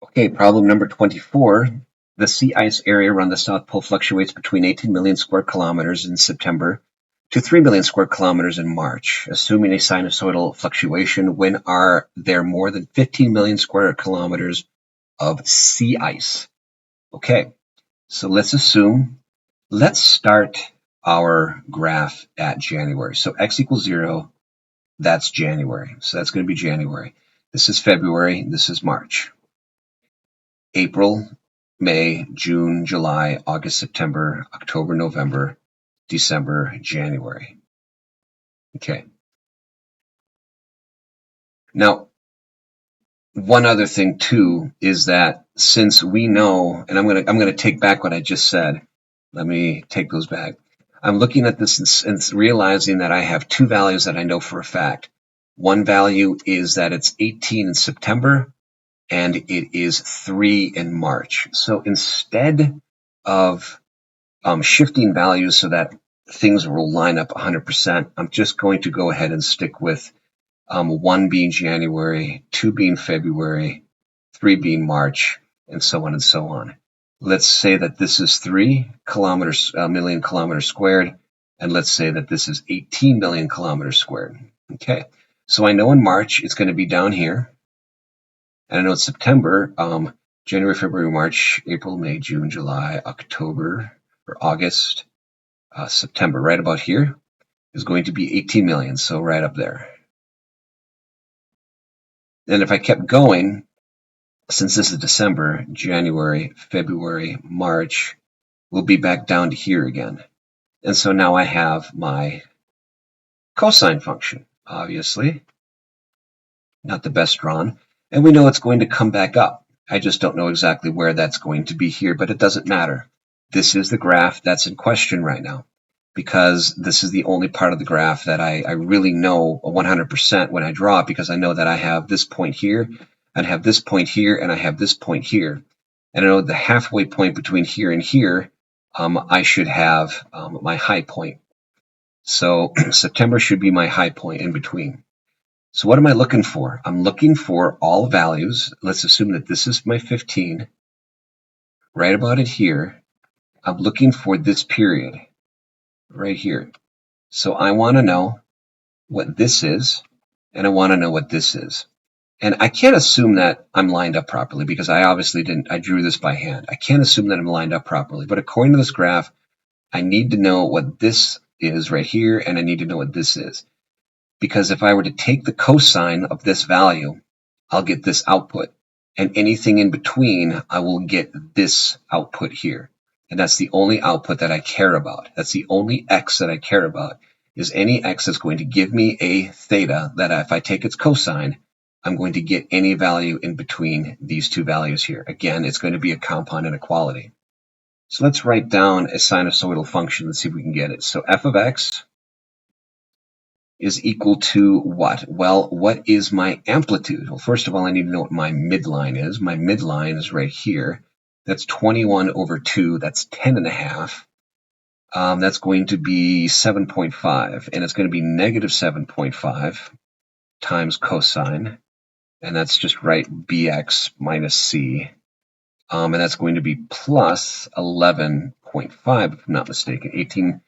Okay, problem number 24. The sea ice area around the South Pole fluctuates between 18 million square kilometers in September to 3 million square kilometers in March. Assuming a sinusoidal fluctuation, when are there more than 15 million square kilometers of sea ice? Okay, so let's start our graph at January. So x equals 0, that's January. So that's going to be January. This is February, this is March. April, May, June, July, August, September, October, November, December, January. Okay. Now, one other thing too is that since we know, and I'm gonna take back what I just said. Let me take those back. I'm looking at this and realizing that I have two values that I know for a fact. One value is that it's 18 in September, and it is 3 in March. So instead of shifting values so that things will line up 100%, I'm just going to go ahead and stick with 1 being January, 2 being February, 3 being March, and so on and so on. Let's say that this is 3 million kilometers squared, and let's say that this is 18 million kilometers squared. Okay, so I know in March it's going to be down here, and I know in September, January, February, March, April, May, June, July, October, or August, September, right about here, is going to be 18 million, so right up there. And if I kept going, since this is December, January, February, March, we'll be back down to here again. And so now I have my cosine function, obviously. Not the best drawn. And we know it's going to come back up. I just don't know exactly where that's going to be here, but it doesn't matter. This is the graph that's in question right now, because this is the only part of the graph that I really know 100% when I draw it, because I know that I have this point here, I have this point here, and I have this point here. And I know the halfway point between here and here, I should have my high point. So September should be my high point in between. So what am I looking for? I'm looking for all values. Let's assume that this is my 15. Right about it here, I'm looking for this period right here. So I want to know what this is, and I want to know what this is. And I can't assume that I'm lined up properly, because I obviously didn't. I drew this by hand. I can't assume that I'm lined up properly. But according to this graph, I need to know what this is right here, and I need to know what this is. Because if I were to take the cosine of this value, I'll get this output. And anything in between, I will get this output here. And that's the only output that I care about. That's the only x that I care about, is any x that's going to give me a theta that if I take its cosine, I'm going to get any value in between these two values here. Again, it's going to be a compound inequality. So let's write down a sinusoidal function and see if we can get it. So f of x is equal to what? Well, what is my amplitude? Well, first of all, I need to know what my midline is. My midline is right here. That's 21 over 2. That's 10.5. That's going to be 7.5. And it's going to be negative 7.5 times cosine. And that's just right, bx minus c. And that's going to be plus 11.5, if I'm not mistaken. 18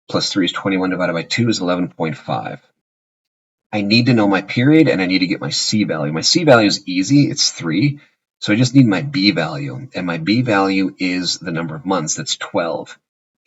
plus 3 is 21 divided by 2 is 11.5. I need to know my period, and I need to get my C value. My C value is easy. It's 3. So I just need my B value. And my B value is the number of months. That's 12.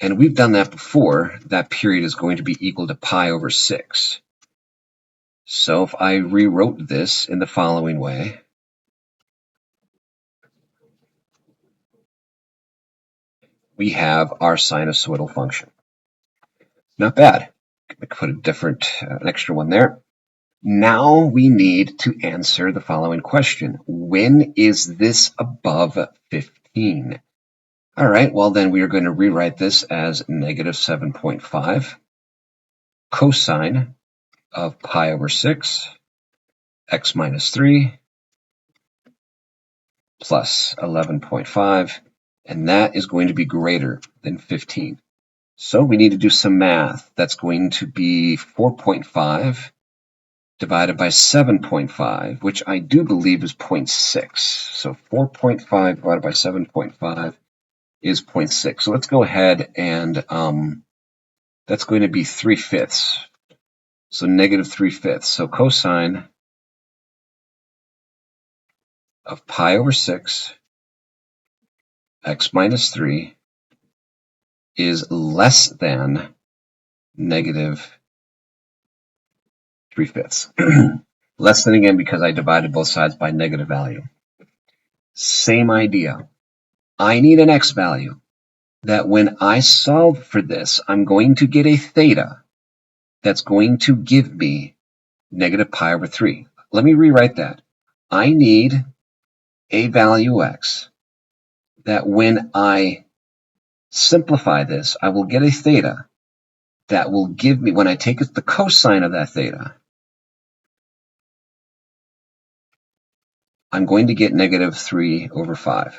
And we've done that before. That period is going to be equal to pi over 6. So if I rewrote this in the following way, we have our sinusoidal function. Not bad. I could put an extra one there. Now we need to answer the following question. When is this above 15? All right, well then we are going to rewrite this as negative 7.5 cosine of pi over 6, x minus 3, plus 11.5, and that is going to be greater than 15. So we need to do some math. That's going to be 4.5 divided by 7.5, which I do believe is 0.6. So 4.5 divided by 7.5 is 0.6. So let's go ahead and that's going to be 3/5. So negative 3/5. So cosine of pi over 6 x minus 3 is less than negative 3/5. Less than again because I divided both sides by negative value. Same idea. I need an x value that when I solve for this, I'm going to get a theta that's going to give me negative pi over 3. Let me rewrite that. I need a value x that when I simplify this, I will get a theta that will give me, when I take the cosine of that theta, I'm going to get negative 3/5.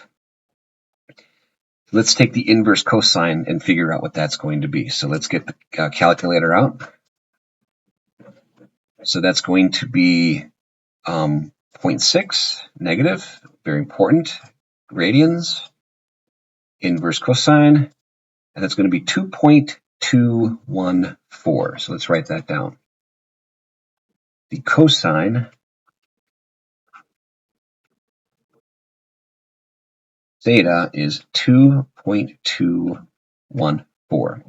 Let's take the inverse cosine and figure out what that's going to be. So let's get the calculator out. So that's going to be 0.6 negative, very important, radians, inverse cosine, and that's going to be 2.214. So let's write that down. The cosine theta is 2.214.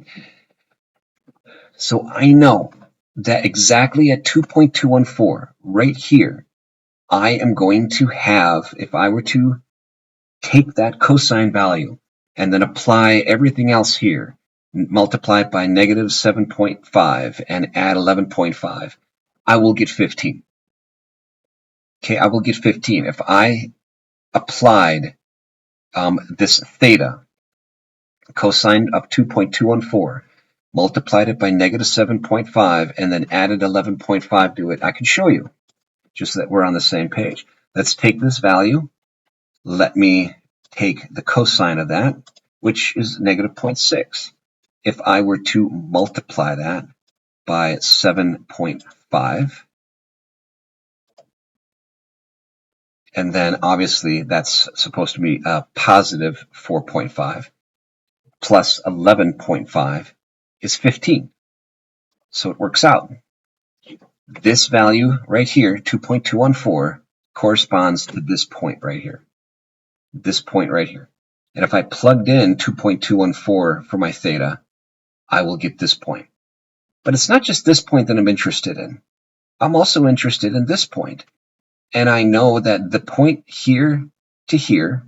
So I know that exactly at 2.214, right here, I am going to have, if I were to take that cosine value and then apply everything else here, multiply it by negative 7.5 and add 11.5, I will get 15. Okay, I will get 15. If I applied this theta, cosine of 2.214, multiplied it by negative 7.5, and then added 11.5 to it, I can show you, just so that we're on the same page. Let's take this value. Let me take the cosine of that, which is negative 0.6. If I were to multiply that by 7.5, and then obviously that's supposed to be a positive 4.5, plus 11.5 is 15. So it works out. This value right here, 2.214, corresponds to this point right here. This point right here. And if I plugged in 2.214 for my theta, I will get this point. But it's not just this point that I'm interested in. I'm also interested in this point. And I know that the point here to here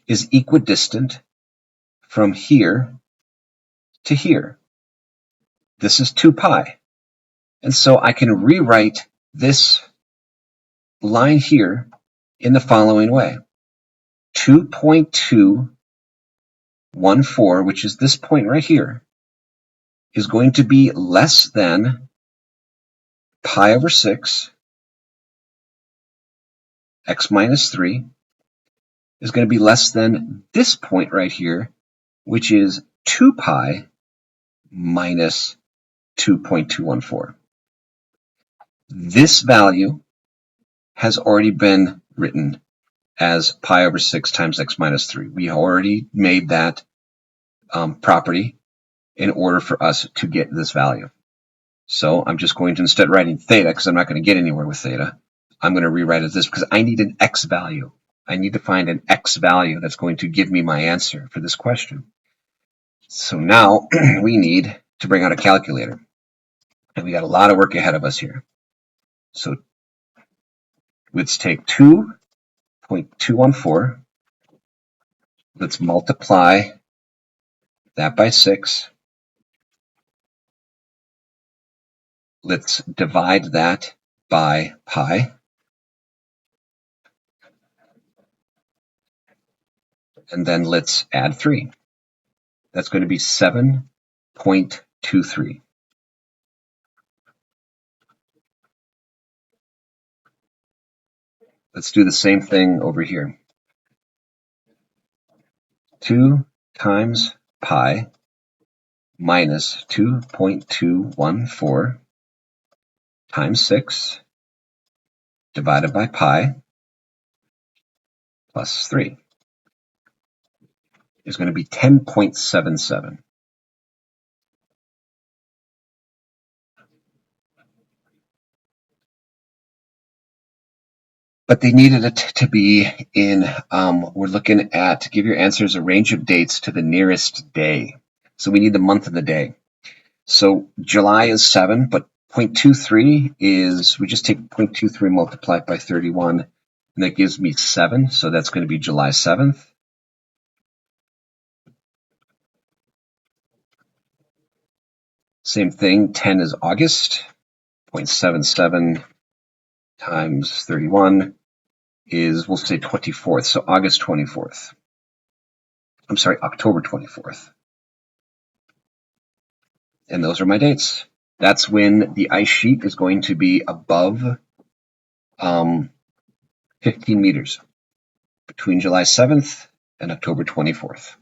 is equidistant from here to here. This is 2 pi. And so I can rewrite this line here in the following way. 2.214, which is this point right here, is going to be less than pi over 6, x minus 3, is going to be less than this point right here, which is 2 pi minus 2.214. This value has already been written as pi over 6 times x minus 3. We already made that property in order for us to get this value. So I'm just going to, instead of writing theta, because I'm not going to get anywhere with theta, I'm going to rewrite it as this because I need an x value. I need to find an x value that's going to give me my answer for this question. So now we need to bring out a calculator. And we got a lot of work ahead of us here. So let's take 2.214. Let's multiply that by 6. Let's divide that by pi. And then let's add 3. That's going to be 7.23. Let's do the same thing over here. 2 times pi minus 2.214 times 6 divided by pi plus 3 is going to be 10.77. But they needed it to be in, we're looking at, to give your answers a range of dates to the nearest day. So we need the month of the day. So July is 7, but 0.23 is, we just take 0.23 multiplied by 31, and that gives me 7. So that's going to be July 7th. Same thing, 10 is August. 0.77 times 31 is, we'll say 24th, so August 24th. I'm sorry, October 24th. And those are my dates. That's when the ice sheet is going to be above 15 meters between July 7th and October 24th.